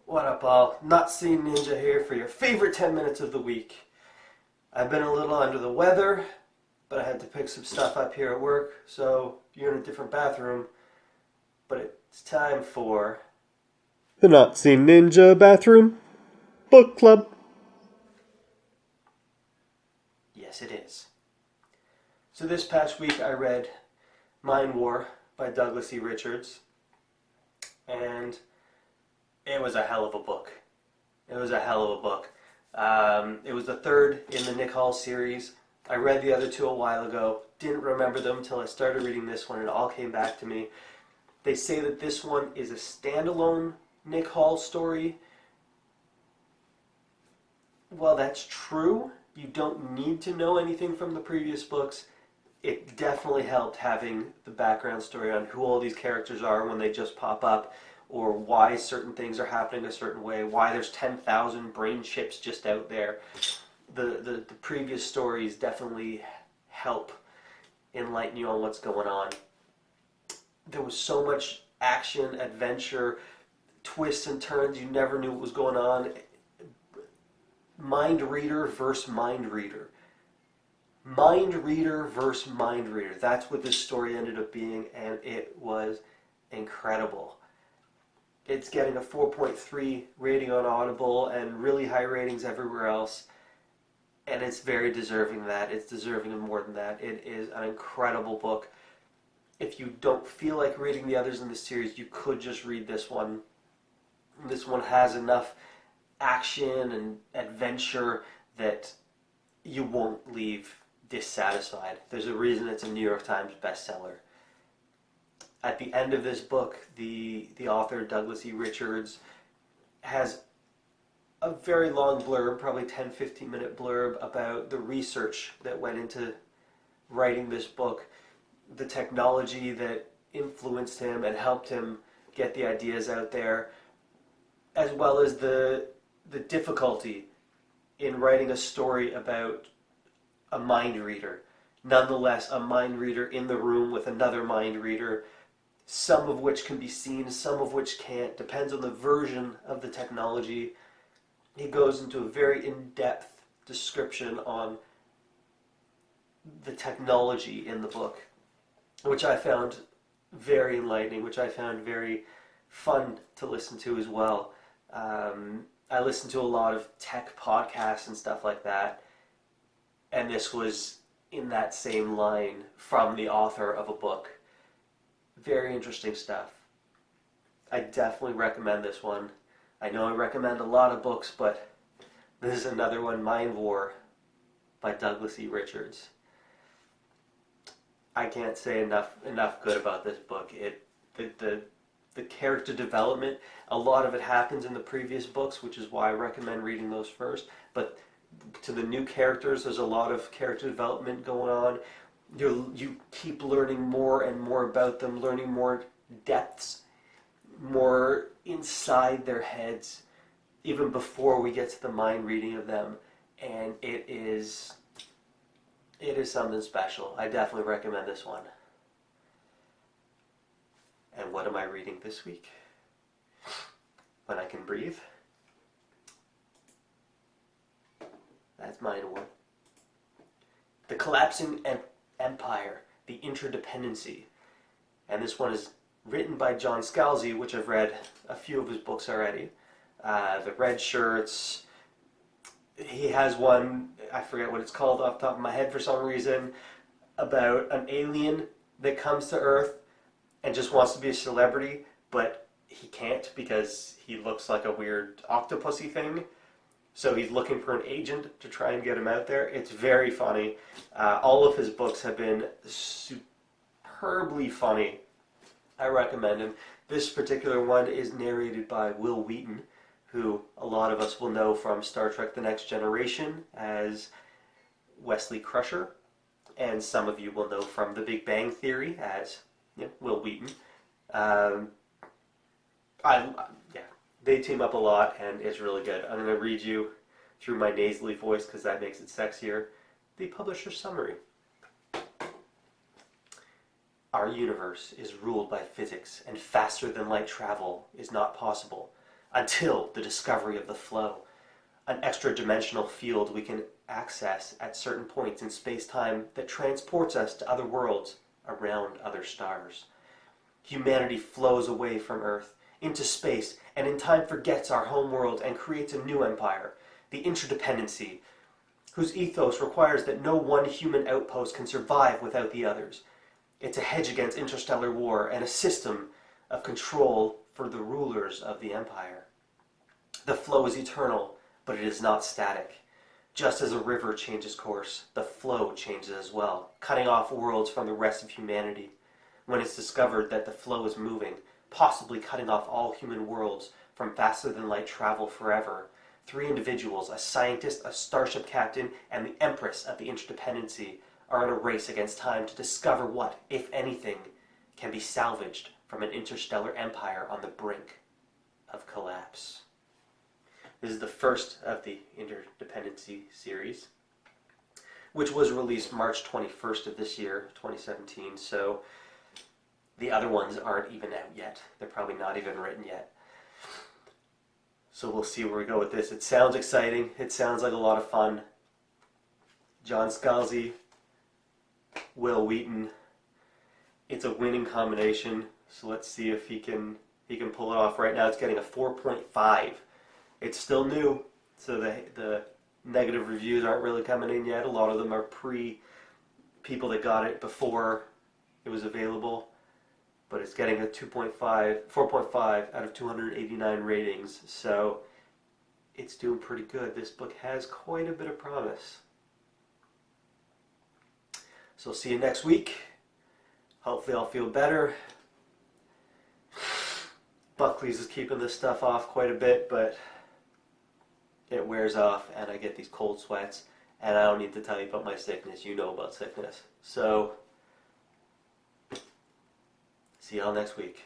What up, all? Notseen Ninja here for your favorite 10 minutes of the week. I've been a little under the weather, but I had to pick some stuff up here at work, so you're in a different bathroom. But it's time for The Notseen Ninja Bathroom Book Club. Yes, it is. So this past week I read Mind War by Douglas E. Richards, and it was a hell of a book. It was a hell of a book. It was the third in the Nick Hall series. I read the other two a while ago. Didn't remember them until I started reading this one. It all came back to me. They say that this one is a standalone Nick Hall story. Well, that's true. You don't need to know anything from the previous books. It definitely helped having the background story on who all these characters are when they just pop up, or why certain things are happening a certain way, why there's 10,000 brain chips just out there. The previous stories definitely help enlighten you on what's going on. There was so much action, adventure, twists and turns, you never knew what was going on. Mind reader versus mind reader. Mind reader versus mind reader. That's what this story ended up being, and it was incredible. It's getting a 4.3 rating on Audible and really high ratings everywhere else. And it's very deserving of that. It's deserving of more than that. It is an incredible book. If you don't feel like reading the others in the series, you could just read this one. This one has enough action and adventure that you won't leave dissatisfied. There's a reason it's a New York Times bestseller. At the end of this book, the author, Douglas E. Richards, has a very long blurb, probably 10-15 minute blurb, about the research that went into writing this book, the technology that influenced him and helped him get the ideas out there, as well as the difficulty in writing a story about a mind reader. Nonetheless, a mind reader in the room with another mind reader, some of which can be seen, some of which can't. Depends on the version of the technology. He goes into a very in-depth description on the technology in the book, which I found very enlightening, which I found very fun to listen to as well. I listen to a lot of tech podcasts and stuff like that, and this was in that same line from the author of a book. Very interesting stuff. I definitely recommend this one. I know I recommend a lot of books, but this is another one, Mind War by Douglas E. Richards. I can't say enough good about this book. The character development, a lot of it happens in the previous books, which is why I recommend reading those first. But to the new characters, there's a lot of character development going on. You keep learning more and more about them, learning more depths, more inside their heads, even before we get to the mind reading of them. And it is something special. I definitely recommend this one. And what am I reading this week? When I Can Breathe. That's Mind War. The Collapsing Empire, The Interdependency. And this one is written by John Scalzi, which I've read a few of his books already. The Red Shirts. He has one, I forget what it's called off the top of my head for some reason, about an alien that comes to Earth and just wants to be a celebrity, but he can't because he looks like a weird octopusy thing. So he's looking for an agent to try and get him out there. It's very funny. All of his books have been superbly funny. I recommend him. This particular one is narrated by Will Wheaton, who a lot of us will know from Star Trek The Next Generation as Wesley Crusher, and some of you will know from The Big Bang Theory as Will Wheaton. They team up a lot, and it's really good. I'm going to read you through my nasally voice because that makes it sexier. The publisher's summary. Our universe is ruled by physics, and faster than light travel is not possible. until the discovery of the flow, an extra-dimensional field we can access at certain points in space-time that transports us to other worlds around other stars. Humanity flows away from Earth into space and in time forgets our home world and creates a new empire, the interdependency, whose ethos requires that no one human outpost can survive without the others. It's a hedge against interstellar war and a system of control for the rulers of the empire. The flow is eternal, but it is not static. Just as a river changes course, the flow changes as well, cutting off worlds from the rest of humanity. When it's discovered that the flow is moving, possibly cutting off all human worlds from faster-than-light travel forever, 3 individuals, a scientist, a starship captain, and the empress of the interdependency, are in a race against time to discover what, if anything, can be salvaged from an interstellar empire on the brink of collapse. This is the first of the Interdependency series, which was released March 21st of this year, 2017, so the other ones aren't even out yet. They're probably not even written yet. So we'll see where we go with this. It sounds exciting. It sounds like a lot of fun. John Scalzi, Will Wheaton. It's a winning combination, so let's see if he can pull it off. Right now it's getting a 4.5. It's still new, so the negative reviews aren't really coming in yet. A lot of them are people that got it before it was available. But it's getting a 4.5 out of 289 ratings, so it's doing pretty good. This book has quite a bit of promise. So see you next week. Hopefully I'll feel better. Buckley's is keeping this stuff off quite a bit, but it wears off and I get these cold sweats, and I don't need to tell you about my sickness. You know about sickness. So see y'all next week.